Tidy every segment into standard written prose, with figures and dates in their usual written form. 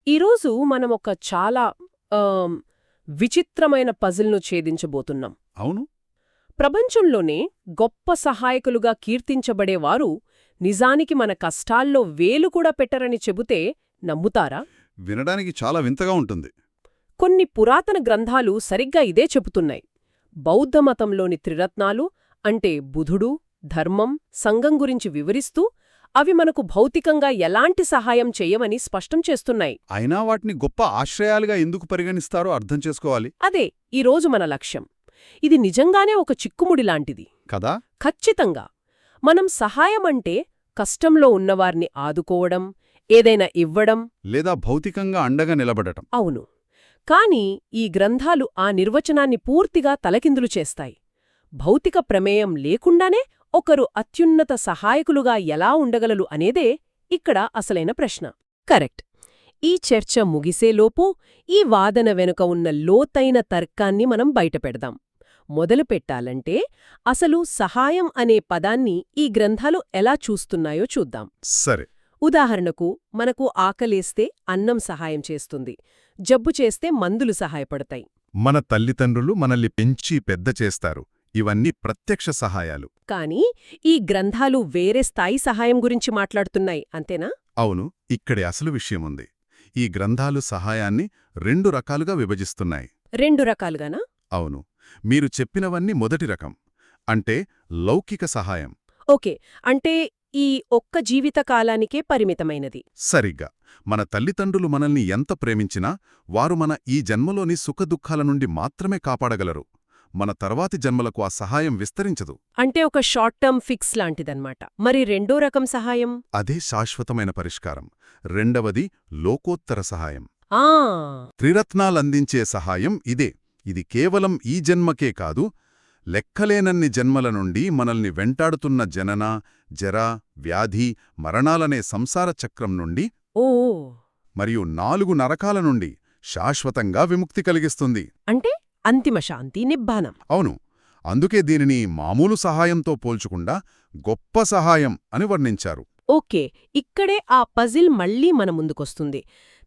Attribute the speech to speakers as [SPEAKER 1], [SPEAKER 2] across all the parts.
[SPEAKER 1] ఈరోజు మనం ఒక చాలా ఆమ్, విచిత్రమైన పజిల్ను ఛేదించబోతున్నాం.
[SPEAKER 2] అవును.
[SPEAKER 1] ప్రపంచంలోనే గొప్ప సహాయకులుగా కీర్తించబడేవారు నిజానికి మన కష్టాల్లో వేలు కూడా పెట్టరని చెబితే నమ్ముతారా?
[SPEAKER 2] వినడానికి చాలా వింతగా ఉంటుంది.
[SPEAKER 1] కొన్ని పురాతన గ్రంథాలు సరిగ్గా ఇదే చెబుతున్నాయి. బౌద్ధమతంలోని త్రిరత్నాలు అంటే బుధుడు, ధర్మం, సంఘం గురించి వివరిస్తూ అవి మనకు భౌతికంగా ఎలాంటి సహాయం చెయ్యవని స్పష్టం చేస్తున్నాయి.
[SPEAKER 2] అయినా వాటిని గొప్ప ఆశ్రయాలుగా ఎందుకు పరిగణిస్తారో అర్థం చేసుకోవాలి
[SPEAKER 1] అదే ఈరోజు మన లక్ష్యం. ఇది నిజంగానే ఒక చిక్కుముడిలాంటిది
[SPEAKER 2] కదా.
[SPEAKER 1] ఖచ్చితంగా. మనం సహాయమంటే కష్టంలో ఉన్నవారిని ఆదుకోవడం, ఏదైనా ఇవ్వడం.
[SPEAKER 2] లేదా భౌతికంగా అండగా నిలబడటం.
[SPEAKER 1] అవును. కాని ఈ గ్రంథాలు ఆ నిర్వచనాన్ని పూర్తిగా తలకిందులు చేస్తాయి. భౌతిక ప్రమేయం లేకుండానే ఒకరు అత్యున్నత సహాయకులుగా ఎలా ఉండగలరు అనేదే ఇక్కడ అసలైన ప్రశ్న. కరెక్ట్. ఈ చర్చ ముగిసేలోపు ఈ వాదన వెనుక ఉన్న లోతైన తర్కాన్ని మనం బయటపెడదాం. మొదలుపెట్టాలంటే అసలు సహాయం అనే పదాన్ని ఈ గ్రంథాలు ఎలా చూస్తున్నాయో చూద్దాం.
[SPEAKER 2] సరే.
[SPEAKER 1] ఉదాహరణకు మనకు ఆకలేస్తే అన్నం సహాయం చేస్తుంది, జబ్బు చేస్తే మందులు సహాయపడతాయి.
[SPEAKER 2] మన తల్లిదండ్రులు మనల్ని పెంచి పెద్ద చేస్తారు. ఇవన్నీ ప్రత్యక్ష సహాయాలు.
[SPEAKER 1] కానీ ఈ గ్రంథాలు వేరే స్థాయి సహాయం గురించి మాట్లాడుతున్నాయి, అంతేనా?
[SPEAKER 2] అవును. ఇక్కడే అసలు విషయముంది. ఈ గ్రంథాలు సహాయాన్ని 2 రకాలుగా విభజిస్తున్నాయి.
[SPEAKER 1] 2 రకాలుగానా?
[SPEAKER 2] అవును. మీరు చెప్పినవన్నీ మొదటి రకం, అంటే లౌకిక సహాయం.
[SPEAKER 1] ఓకే, అంటే ఈ ఒక్క జీవితకాలానికే పరిమితమైనది.
[SPEAKER 2] సరిగ్గా. మన తల్లిదండ్రులు మనల్ని ఎంత ప్రేమించినా వారు మన ఈ జన్మలోని సుఖదుఖాల నుండి మాత్రమే కాపాడగలరు. మన తర్వాతి జన్మలకు ఆ సహాయం విస్తరించదు.
[SPEAKER 1] అంటే ఒక షార్ట్ టర్మ్ ఫిక్స్ లాంటిదన్నమాట. మరి రెండో రకం సహాయం?
[SPEAKER 2] అదే శాశ్వతమైన పరిష్కారం. రెండవది లోకోత్తర సహాయం.
[SPEAKER 1] ఆ
[SPEAKER 2] త్రిరత్నాలందించే సహాయం ఇదే. ఇది కేవలం ఈ జన్మకే కాదు, లెక్కలేనన్ని జన్మల నుండి మనల్ని వెంటాడుతున్న జనన, జర, వ్యాధి, మరణాలనే సంసార చక్రం నుండి
[SPEAKER 1] ఓ
[SPEAKER 2] మరియు 4 నరకాల నుండి శాశ్వతంగా విముక్తి కలిగిస్తుంది.
[SPEAKER 1] అంటే అంతిమ శాంతి, నిబ్బానం.
[SPEAKER 2] అవును. అందుకే దీనిని మామూలు సహాయంతో పోల్చుకుండా గొప్ప సహాయం అని వర్ణించారు.
[SPEAKER 1] ఓకే, ఇక్కడే ఆ పజిల్ మళ్లీ మన ముందుకొస్తుంది.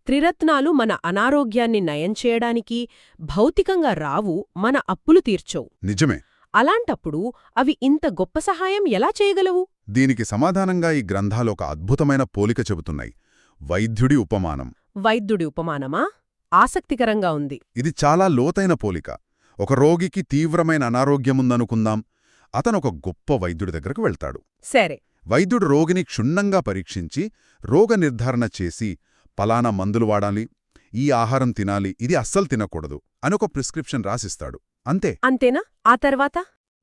[SPEAKER 1] త్రిరత్నాలు మన అనారోగ్యాన్ని నయం చేయడానికి భౌతికంగా రావు, మన అప్పులు తీర్చవు.
[SPEAKER 2] నిజమే.
[SPEAKER 1] అలాంటప్పుడు అవి ఇంత గొప్ప సహాయం ఎలా చేయగలవు?
[SPEAKER 2] దీనికి సమాధానంగా ఈ గ్రంథాలు ఒక అద్భుతమైన పోలిక చెబుతున్నాయి. వైద్యుడి ఉపమానం.
[SPEAKER 1] వైద్యుడి ఉపమానమా? ఆసక్తికరంగా ఉంది.
[SPEAKER 2] ఇది చాలా లోతైన పోలిక. ఒక రోగికి తీవ్రమైన అనారోగ్యముందనుకుందాం. అతనొక గొప్ప వైద్యుడి దగ్గరకు వెళ్తాడు.
[SPEAKER 1] సరే.
[SPEAKER 2] వైద్యుడు రోగిని క్షుణ్ణంగా పరీక్షించి రోగ నిర్ధారణ చేసి, పలానా మందులు వాడాలి, ఈ ఆహారం తినాలి, ఇది అస్సలు తినకూడదు అని ఒక ప్రిస్క్రిప్షన్ రాసిస్తాడు. అంతే.
[SPEAKER 1] అంతేనా?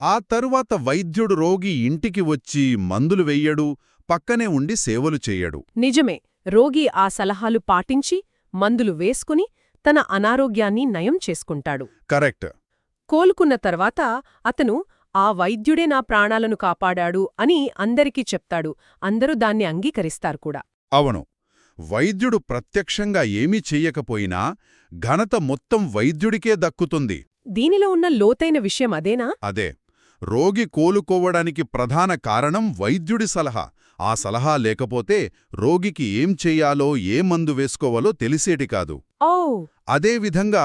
[SPEAKER 1] ఆ
[SPEAKER 2] తరువాత వైద్యుడు రోగి ఇంటికి వచ్చి మందులు వెయ్యడు, పక్కనే ఉండి సేవలు చెయ్యడు.
[SPEAKER 1] నిజమే. రోగి ఆ సలహాలు పాటించి మందులు వేసుకుని తన అనారోగ్యాన్ని నయం చేసుకుంటాడు.
[SPEAKER 2] కరెక్ట్.
[SPEAKER 1] కోలుకున్న తర్వాత అతను ఆ వైద్యుడే నా ప్రాణాలను కాపాడాడు అని అందరికీ చెప్తాడు. అందరూ దాన్ని అంగీకరిస్తారు కూడా.
[SPEAKER 2] అవును. వైద్యుడు ప్రత్యక్షంగా ఏమీ చెయ్యకపోయినా ఘనత మొత్తం వైద్యుడికే దక్కుతుంది.
[SPEAKER 1] దీనిలో ఉన్న లోతైన విషయం అదేనా?
[SPEAKER 2] అదే. రోగి కోలుకోవడానికి ప్రధాన కారణం వైద్యుడి సలహా. ఆ సలహా లేకపోతే రోగికి ఏం చెయ్యాలో, ఏ మందు వేసుకోవాలో తెలిసేటి కాదు.
[SPEAKER 1] ఓ
[SPEAKER 2] అదేవిధంగా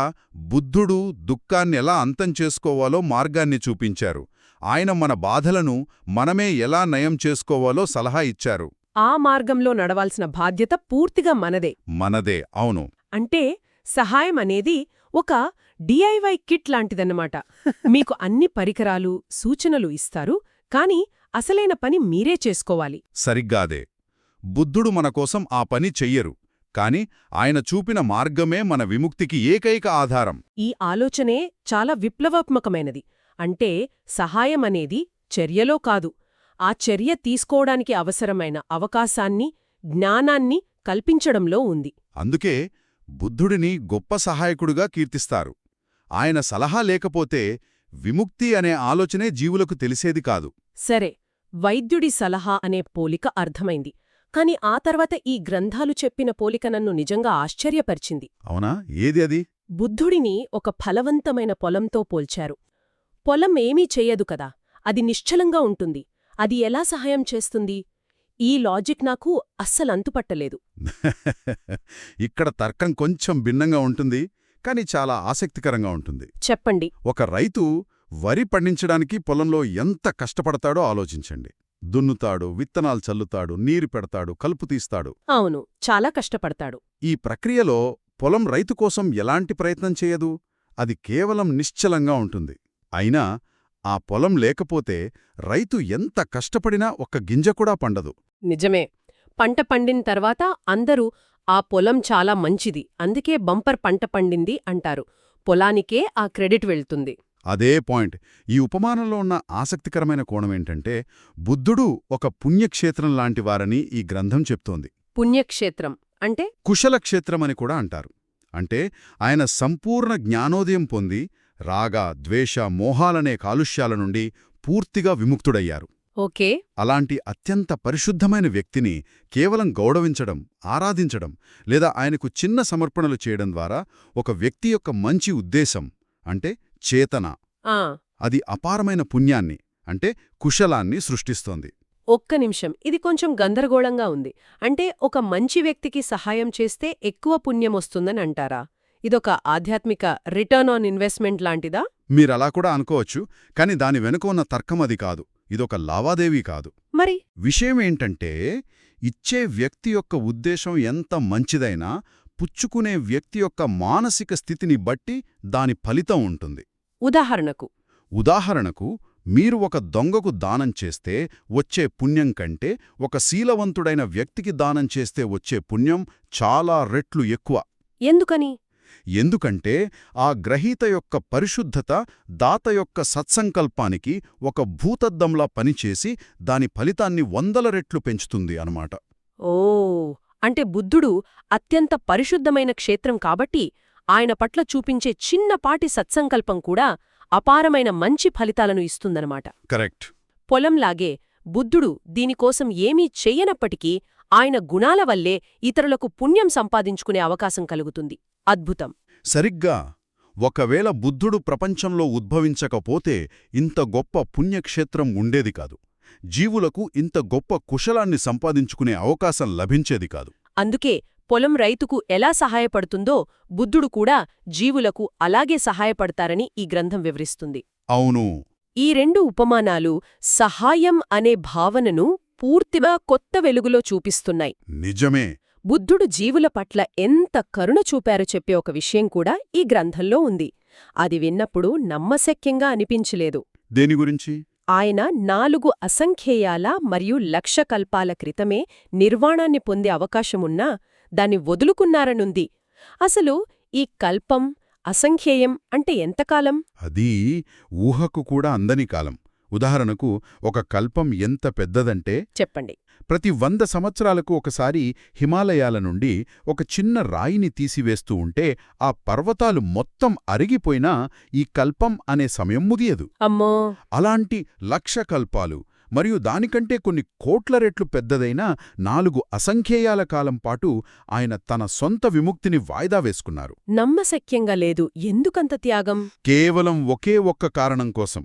[SPEAKER 2] బుద్ధుడు దుఃఖాన్నెలా అంతం చేసుకోవాలో మార్గాన్ని చూపించారు. ఆయన మన బాధలను మనమే ఎలా నయం చేసుకోవాలో సలహా ఇచ్చారు.
[SPEAKER 1] ఆ మార్గంలో నడవాల్సిన బాధ్యత పూర్తిగా
[SPEAKER 2] మనదే. అవును.
[SPEAKER 1] అంటే సహాయం అనేది ఒక డిఐవై కిట్ లాంటిదన్నమాట. మీకు అన్ని పరికరాలు, సూచనలు ఇస్తారు, కాని అసలైన పని మీరే చేసుకోవాలి.
[SPEAKER 2] సరిగ్గాదే. బుద్ధుడు మనకోసం ఆ పని చెయ్యరు, కాని ఆయన చూపిన మార్గమే మన విముక్తికి ఏకైక ఆధారం.
[SPEAKER 1] ఈ ఆలోచనే చాలా విప్లవాత్మకమైనది. అంటే సహాయమనేది చర్యలో కాదు, ఆ చర్య తీసుకోవడానికి అవసరమైన అవకాశాన్ని, జ్ఞానాన్ని కల్పించడంలో ఉంది.
[SPEAKER 2] అందుకే బుద్ధుడిని గొప్ప సహాయకుడుగా కీర్తిస్తారు. ఆయన సలహా లేకపోతే విముక్తి అనే ఆలోచనే జీవులకు తెలిసేది కాదు.
[SPEAKER 1] సరే, వైద్యుడి సలహా అనే పోలిక అర్థమైంది. కాని ఆ తర్వాత ఈ గ్రంథాలు చెప్పిన పోలిక నన్ను నిజంగా ఆశ్చర్యపరిచింది.
[SPEAKER 2] అవునా? ఏది అది?
[SPEAKER 1] బుద్ధుడిని ఒక ఫలవంతమైన పొలంతో పోల్చారు. పొలం ఏమీ చెయ్యదు కదా, అది నిశ్చలంగా ఉంటుంది. అది ఎలా సహాయం చేస్తుంది? ఈ లాజిక్ నాకు అస్సలంతుపట్టలేదు.
[SPEAKER 2] ఇక్కడ తర్కం కొంచెం భిన్నంగా ఉంటుంది, కానీ చాలా ఆసక్తికరంగా ఉంటుంది.
[SPEAKER 1] చెప్పండి.
[SPEAKER 2] ఒక రైతు వరి పండించడానికి పొలంలో ఎంత కష్టపడతాడో ఆలోచించండి. దున్నుతాడు, విత్తనాలు చల్లుతాడు, నీరు పెడతాడు, కలుపు తీస్తాడు.
[SPEAKER 1] అవును, చాలా కష్టపడతాడు.
[SPEAKER 2] ఈ ప్రక్రియలో పొలం రైతు కోసం ఎలాంటి ప్రయత్నం చేయదు. అది కేవలం నిశ్చలంగా ఉంటుంది. అయినా ఆ పొలం లేకపోతే రైతు ఎంత కష్టపడినా ఒక్క గింజ కూడా పండదు.
[SPEAKER 1] నిజమే. పంట పండిన తర్వాత అందరూ ఆ పొలం చాలా మంచిది, అందుకే బంపర్ పంట పండింది అంటారు. పొలానికే ఆ క్రెడిట్ వెళ్తుంది.
[SPEAKER 2] అదే పాయింట్. ఈ ఉపమానంలో ఉన్న ఆసక్తికరమైన కోణమేంటంటే, బుద్ధుడు ఒక పుణ్యక్షేత్రం లాంటివారని ఈ గ్రంథం చెప్తోంది.
[SPEAKER 1] పుణ్యక్షేత్రం అంటే?
[SPEAKER 2] కుశలక్షేత్రమని కూడా అంటారు. అంటే ఆయన సంపూర్ణ జ్ఞానోదయం పొంది రాగ, ద్వేష, మోహాలనే కాలుష్యాల నుండి పూర్తిగా విముక్తుడయ్యారు.
[SPEAKER 1] ఓకే.
[SPEAKER 2] అలాంటి అత్యంత పరిశుద్ధమైన వ్యక్తిని కేవలం గౌరవించడం, ఆరాధించడం లేదా ఆయనకు చిన్న సమర్పణలు చేయడం ద్వారా ఒక వ్యక్తి యొక్క మంచి ఉద్దేశం అంటే చేతన, అది అపారమైన పుణ్యాన్ని అంటే కుశలాన్ని సృష్టిస్తోంది.
[SPEAKER 1] ఒక్క నిమిషం, ఇది కొంచెం గందరగోళంగా ఉంది. అంటే ఒక మంచి వ్యక్తికి సహాయం చేస్తే ఎక్కువ పుణ్యం వస్తుందని అంటారా? ఇదొక ఆధ్యాత్మిక రిటర్న్ ఆన్ ఇన్వెస్ట్మెంట్ లాంటిదా?
[SPEAKER 2] మీరలా కూడా అనుకోవచ్చు, కాని దాని వెనుక ఉన్న తర్కం అది కాదు. ఇదొక లావాదేవీ కాదు.
[SPEAKER 1] మరి
[SPEAKER 2] విషయమేంటంటే, ఇచ్చే వ్యక్తి యొక్క ఉద్దేశం ఎంత మంచిదైనా పుచ్చుకునే వ్యక్తి యొక్క మానసిక స్థితిని బట్టి దాని ఫలితం ఉంటుంది. ఉదాహరణకు మీరు ఒక దొంగకు దానం చేస్తే వచ్చే పుణ్యం కంటే ఒక శీలవంతుడైన వ్యక్తికి దానం చేస్తే వచ్చే పుణ్యం చాలా రెట్లు ఎక్కువ.
[SPEAKER 1] ఎందుకని?
[SPEAKER 2] ఎందుకంటే ఆ గ్రహీత యొక్క పరిశుద్ధత దాత యొక్క సత్సంకల్పానికి ఒక భూతద్దంలా పనిచేసి దాని ఫలితాన్ని 100 రెట్లు పెంచుతుంది అన్నమాట.
[SPEAKER 1] ఓ, అంటే బుద్ధుడు అత్యంత పరిశుద్ధమైన క్షేత్రం కాబట్టి ఆయన పట్ల చూపించే చిన్నపాటి సత్సంకల్పం కూడా అపారమైన మంచి ఫలితాలను ఇస్తుందన్నమాట.
[SPEAKER 2] కరెక్ట్.
[SPEAKER 1] పొలంలాగే బుద్ధుడు దీనికోసం ఏమీ చెయ్యనప్పటికీ ఆయన గుణాల వల్లే ఇతరులకు పుణ్యం సంపాదించుకునే అవకాశం కలుగుతుంది. అద్భుతం.
[SPEAKER 2] సరిగ్గా. ఒకవేళ బుద్ధుడు ప్రపంచంలో ఉద్భవించకపోతే ఇంత గొప్ప పుణ్యక్షేత్రం ఉండేది కాదు. జీవులకు ఇంత గొప్ప కుశలాన్ని సంపాదించుకునే అవకాశం లభించేది కాదు.
[SPEAKER 1] అందుకే పొలం రైతుకు ఎలా సహాయపడుతుందో బుద్ధుడు కూడా జీవులకు అలాగే సహాయపడతారని ఈ గ్రంథం వివరిస్తుంది.
[SPEAKER 2] అవును.
[SPEAKER 1] ఈ 2 ఉపమానాలు సహాయం అనే భావనను పూర్తిగా కొత్త వెలుగులో చూపిస్తున్నాయి.
[SPEAKER 2] నిజమే.
[SPEAKER 1] బుద్ధుడు జీవుల పట్ల ఎంత కరుణ చూపారో చెప్పే ఒక విషయం కూడా ఈ గ్రంథంలో ఉంది. అది విన్నప్పుడు నమ్మశక్యంగా అనిపించలేదు.
[SPEAKER 2] దేని గురించి?
[SPEAKER 1] ఆయన 4 అసంఖ్యేయాల మరియు 1,00,000 కల్పాల క్రితమే నిర్వాణాన్ని పొందే అవకాశమున్నా దాన్ని వదులుకున్నారనుంది. అసలు ఈ కల్పం, అసంఖ్యేయం అంటే ఎంతకాలం?
[SPEAKER 2] అది ఊహకు కూడా అందని కాలం. ఉదాహరణకు ఒక కల్పం ఎంత పెద్దదంటే,
[SPEAKER 1] చెప్పండి.
[SPEAKER 2] ప్రతి 100 సంవత్సరాలకు ఒకసారి హిమాలయాల నుండి ఒక చిన్న రాయిని తీసివేస్తూ ఉంటే ఆ పర్వతాలు మొత్తం అరిగిపోయినా ఈ కల్పం అనే సమయం ముగియదు.
[SPEAKER 1] అమ్మో!
[SPEAKER 2] అలాంటి 1,00,000 కల్పాలు మరియు దానికంటే కొన్ని కోట్ల రెట్లు పెద్దదైన 4 అసంఖ్యేయాల కాలం పాటు ఆయన తన సొంత విముక్తిని వాయిదా వేసుకున్నారు.
[SPEAKER 1] నమ్మశక్యంగా లేదు. ఎందుకంత త్యాగం?
[SPEAKER 2] కేవలం ఒకే ఒక్క కారణం కోసం,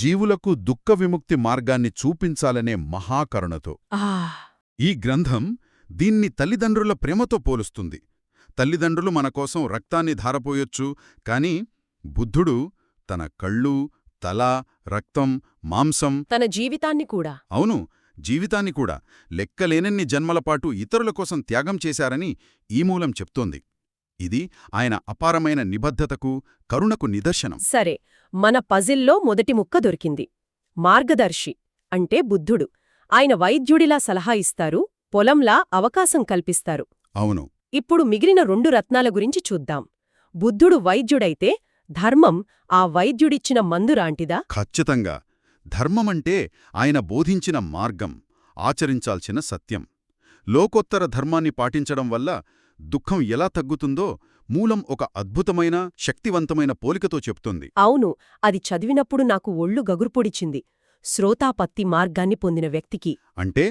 [SPEAKER 2] జీవులకు దుఃఖ విముక్తి మార్గాన్ని చూపించాలనే మహాకరుణతో. ఈ గ్రంథం దీన్ని తల్లిదండ్రుల ప్రేమతో పోలుస్తుంది. తల్లిదండ్రులు మనకోసం రక్తాన్ని ధారపోయొచ్చు, కాని బుద్ధుడు తన కళ్ళు, తల, రక్తం, మాంసం,
[SPEAKER 1] తన జీవితాన్ని కూడా,
[SPEAKER 2] అవును, జీవితాన్ని కూడా లెక్కలేనన్ని జన్మలపాటు ఇతరుల కోసం త్యాగం చేశారని ఈ మూలం చెప్తోంది. ఇది ఆయన అపారమైన నిబద్ధతకు, కరుణకు నిదర్శనం.
[SPEAKER 1] సరే, మన పజిల్లో మొదటి ముక్క దొరికింది. మార్గదర్శి అంటే బుద్ధుడు. ఆయన వైద్యుడిలా సలహా ఇస్తారు, పొలంలా అవకాశం కల్పిస్తారు.
[SPEAKER 2] అవును.
[SPEAKER 1] ఇప్పుడు మిగిలిన 2 రత్నాల గురించి చూద్దాం. బుద్ధుడు వైద్యుడైతే ధర్మం ఆ వైద్యుడిచ్చిన మందురాంటిదా?
[SPEAKER 2] ఖచ్చితంగా. ధర్మమంటే ఆయన బోధించిన మార్గం, ఆచరించాల్సిన సత్యం. లోకోత్తర ధర్మాన్ని పాటించడం వల్ల దుఃఖం ఎలా తగ్గుతుందో మూలం ఒక అద్భుతమైన, శక్తివంతమైన పోలికతో చెప్తుంది.
[SPEAKER 1] అవును, అది చదివినప్పుడు నాకు ఒళ్ళు గగుర్పొడిచింది. శ్రోతాపత్తి మార్గాన్ని పొందిన వ్యక్తికి
[SPEAKER 2] అంటే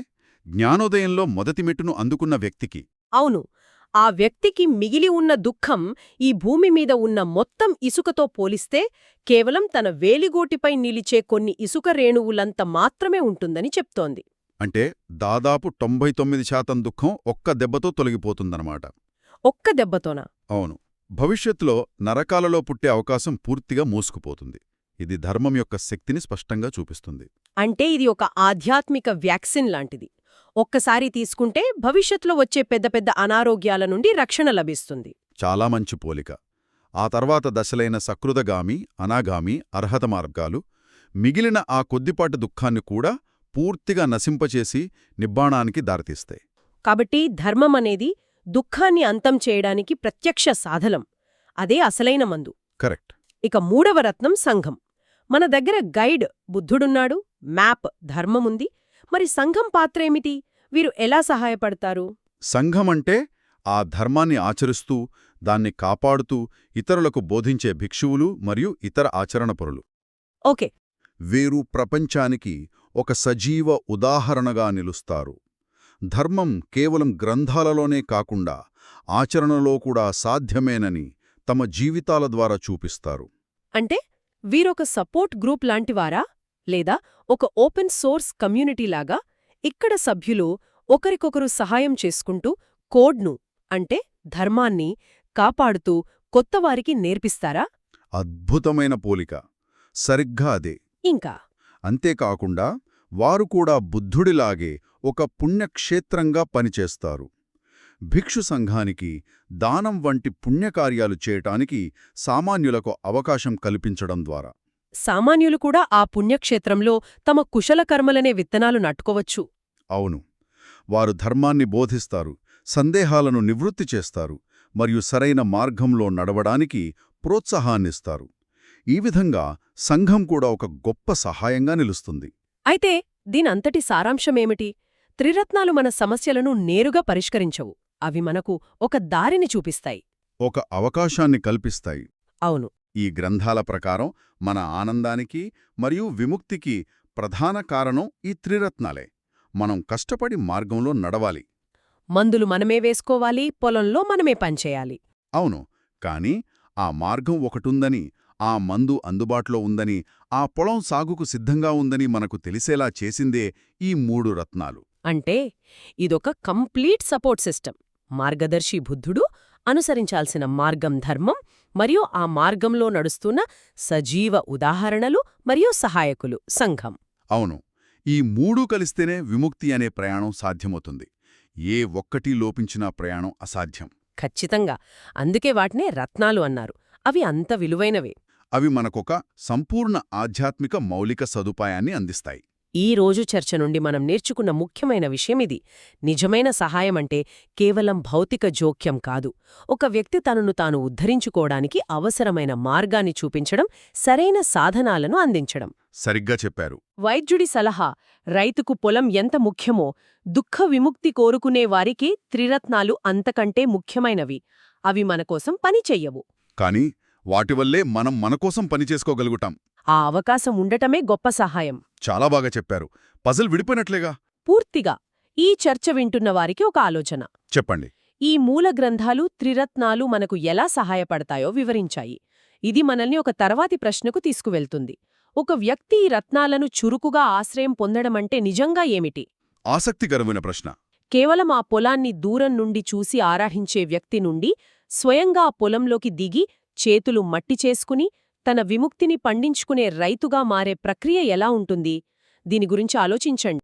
[SPEAKER 2] జ్ఞానోదయంలో మొదటి మెట్టును అందుకున్న వ్యక్తికి.
[SPEAKER 1] అవును, ఆ వ్యక్తికి మిగిలి ఉన్న దుఃఖం ఈ భూమి మీద ఉన్న మొత్తం ఇసుకతో పోలిస్తే కేవలం తన వేలిగోటిపై నిలిచే కొన్ని ఇసుక రేణువులంత మాత్రమే ఉంటుందని చెప్తోంది.
[SPEAKER 2] అంటే దాదాపు 99% దుఃఖం ఒక్క దెబ్బతో తొలగిపోతుందన్నమాట.
[SPEAKER 1] ఒక్క దెబ్బతోనా?
[SPEAKER 2] అవును. భవిష్యత్తులో నరకాలలో పుట్టే అవకాశం పూర్తిగా మూసుకుపోతుంది. ఇది ధర్మం యొక్క శక్తిని స్పష్టంగా చూపిస్తుంది.
[SPEAKER 1] అంటే ఇది ఒక ఆధ్యాత్మిక వ్యాక్సిన్ లాంటిది. ఒక్కసారి తీసుకుంటే భవిష్యత్తులో వచ్చే పెద్ద పెద్ద అనారోగ్యాల నుండి రక్షణ లభిస్తుంది.
[SPEAKER 2] చాలా మంచి పోలిక. ఆ తర్వాత దశలైన సకృతగామి, అనాగామి, అర్హత మార్గాలు మిగిలిన ఆ కొద్దిపాటి దుఃఖాన్ని కూడా పూర్తిగా నశింపచేసి నిబ్బాణానికి దారితీస్తాయి.
[SPEAKER 1] కాబట్టి ధర్మం అనేది దుఃఖాన్ని అంతం చేయడానికి ప్రత్యక్ష సాధనం. అదే అసలైన మందు.
[SPEAKER 2] కరెక్ట్.
[SPEAKER 1] ఇక మూడవ రత్నం సంఘం. మన దగ్గర గైడ్ బుద్ధుడున్నాడు, మ్యాప్ ధర్మముంది. మరి సంఘం పాత్రేమిటి? వీరు ఎలా సహాయపడతారు?
[SPEAKER 2] సంఘమంటే ఆ ధర్మాన్ని ఆచరిస్తూ, దాన్ని కాపాడుతూ ఇతరులకు బోధించే భిక్షువులు మరియు ఇతర ఆచరణపరులు.
[SPEAKER 1] ఓకే.
[SPEAKER 2] వీరు ప్రపంచానికి ఒక సజీవ ఉదాహరణగా నిలుస్తారు. ధర్మం కేవలం గ్రంథాలలోనే కాకుండా ఆచరణలో కూడా సాధ్యమేనని తమ జీవితాల ద్వారా చూపిస్తారు.
[SPEAKER 1] అంటే వీరొక సపోర్ట్ గ్రూప్ లాంటివారా? లేదా ఒక ఓపెన్ సోర్స్ కమ్యూనిటీలాగా ఇక్కడ సభ్యులు ఒకరికొకరు సహాయం చేసుకుంటూ కోడ్ను అంటే ధర్మాన్ని కాపాడుతూ కొత్తవారికి నేర్పిస్తారా?
[SPEAKER 2] అద్భుతమైన పోలిక. సరిగ్గా అదే.
[SPEAKER 1] ఇంకా
[SPEAKER 2] అంతేకాకుండా వారు కూడా బుద్ధుడిలాగే ఒక పుణ్యక్షేత్రంగా పనిచేస్తారు. భిక్షు సంఘానికి దానం వంటి పుణ్యకార్యాలు చేయటానికి సామాన్యులకు అవకాశం కల్పించడం ద్వారా
[SPEAKER 1] సామాన్యులు కూడా ఆ పుణ్యక్షేత్రంలో తమ కుశలకర్మలనే విత్తనాలు నాటుకోవచ్చు.
[SPEAKER 2] అవును. వారు ధర్మాన్ని బోధిస్తారు, సందేహాలను నివృత్తి చేస్తారు మరియు సరైన మార్గంలో నడవడానికి ప్రోత్సాహాన్నిస్తారు. ఈ విధంగా సంఘం కూడా ఒక గొప్ప సహాయంగా నిలుస్తుంది.
[SPEAKER 1] అయితే దీనంతటి సారాంశమేమిటి? త్రిరత్నాలు మన సమస్యలను నేరుగా పరిష్కరించవు. అవి మనకు ఒక దారిని చూపిస్తాయి,
[SPEAKER 2] ఒక అవకాశాన్ని కల్పిస్తాయి.
[SPEAKER 1] అవును.
[SPEAKER 2] ఈ గ్రంథాల ప్రకారం మన ఆనందానికి మరియు విముక్తికి ప్రధాన కారణం ఈ త్రిరత్నాలే. మనం కష్టపడి మార్గంలో నడవాలి.
[SPEAKER 1] మందులు మనమే వేసుకోవాలి, పొలంలో మనమే పనిచేయాలి.
[SPEAKER 2] అవును. కాని ఆ మార్గం ఒకటుందని, ఆ మందు అందుబాటులో ఉందని, ఆ పొలం సాగుకు సిద్ధంగా ఉందని మనకు తెలిసేలా చేసిందే ఈ 3 రత్నాలు.
[SPEAKER 1] అంటే ఇదొక కంప్లీట్ సపోర్ట్ సిస్టమ్. మార్గదర్శి బుద్ధుడు, అనుసరించాల్సిన మార్గం ధర్మం, మరియు ఆ మార్గంలో నడుస్తున్న సజీవ ఉదాహరణలు మరియు సహాయకులు సంఘం.
[SPEAKER 2] అవును. ఈ 3 కలిస్తేనే విముక్తి అనే ప్రయాణం సాధ్యమవుతుంది. ఏ ఒక్కటీ లోపించినా ప్రయాణం అసాధ్యం.
[SPEAKER 1] ఖచ్చితంగా. అందుకే వాటినే రత్నాలు అన్నారు. అవి అంత విలువైనవే.
[SPEAKER 2] అవి మనకొక సంపూర్ణ ఆధ్యాత్మిక మౌలిక సదుపాయాన్ని అందిస్తాయి.
[SPEAKER 1] ఈ రోజు చర్చ నుండి మనం నేర్చుకున్న ముఖ్యమైన విషయమిది. నిజమైన సహాయమంటే కేవలం భౌతిక జోక్యం కాదు. ఒక వ్యక్తి తనను తాను ఉద్ధరించుకోవడానికి అవసరమైన మార్గాన్ని చూపించడం, సరైన సాధనాలను అందించడం.
[SPEAKER 2] సరిగ్గా చెప్పారు.
[SPEAKER 1] వైద్యుడి సలహా, రైతుకు పొలం ఎంత ముఖ్యమో, దుఃఖ విముక్తి కోరుకునే వారికి త్రిరత్నాలు అంతకంటే ముఖ్యమైనవి. అవి మనకోసం పనిచెయ్యవు.
[SPEAKER 2] కాని వాటివల్లే మనం మనకోసం పనిచేసుకోగలుగుతాం.
[SPEAKER 1] ఆ అవకాశం ఉండటమే గొప్ప సహాయం.
[SPEAKER 2] చాలా బాగా చెప్పారు. పజిల్ విడిపోయినట్లేగా.
[SPEAKER 1] పూర్తిగా. ఈ చర్చ వింటున్న వారికి ఒక ఆలోచన.
[SPEAKER 2] చెప్పండి.
[SPEAKER 1] ఈ మూల గ్రంథాలు త్రిరత్నాలు మనకు ఎలా సహాయపడతాయో వివరించాయి. ఇది మనల్ని ఒక తర్వాతి ప్రశ్నకు తీసుకువెళ్తుంది. ఒక వ్యక్తి ఈ రత్నాలను చురుకుగా ఆశ్రయం పొందడమంటే నిజంగా ఏమిటి?
[SPEAKER 2] ఆసక్తికరమైన ప్రశ్న.
[SPEAKER 1] కేవలం ఆ పొలాన్ని దూరం నుండి చూసి ఆరాహించే వ్యక్తి నుండి స్వయంగా ఆ పొలంలోకి దిగి చేతులు మట్టి చేసుకుని తన విముక్తిని పండించుకునే రైతుగా మారే ప్రక్రియ ఎలా ఉంటుంది? దీని గురించి ఆలోచించండి.